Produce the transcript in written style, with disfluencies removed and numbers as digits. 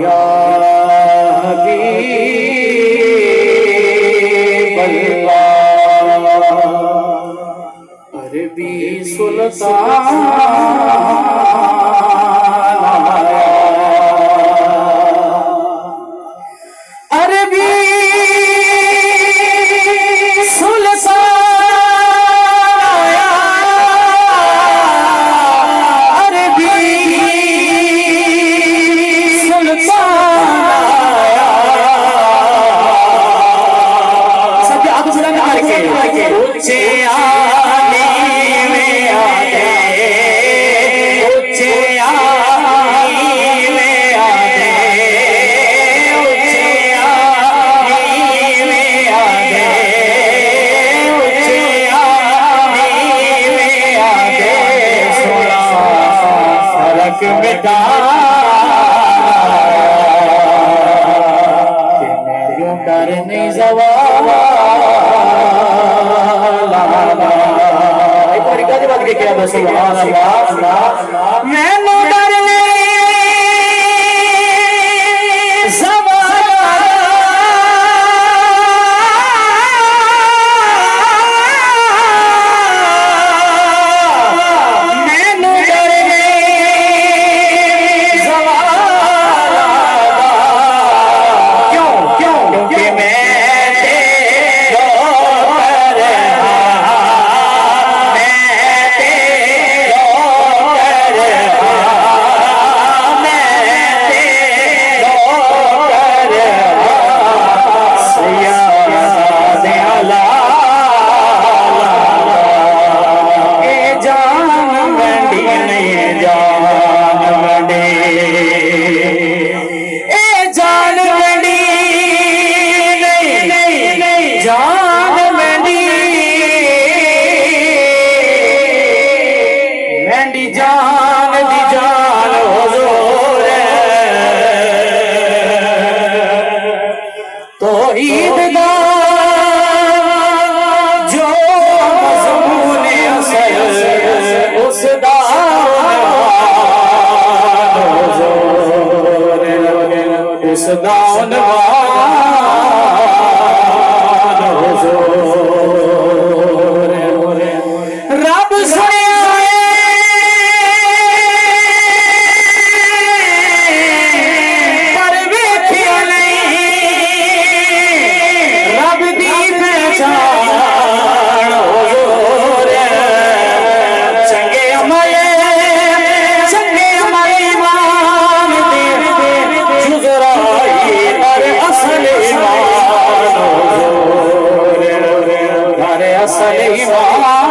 या हबीब अल्लाह अरबी सुल्तान अरबी बेटा डर नहीं जवाल एक बार गाजी बात के क्या बस सुभान अल्लाह मैं नो डर नहीं दान रब सुने पर वेखिया नहीं रब दी पहचान चंगे अमले ईमान दे जुजरा असल ईमान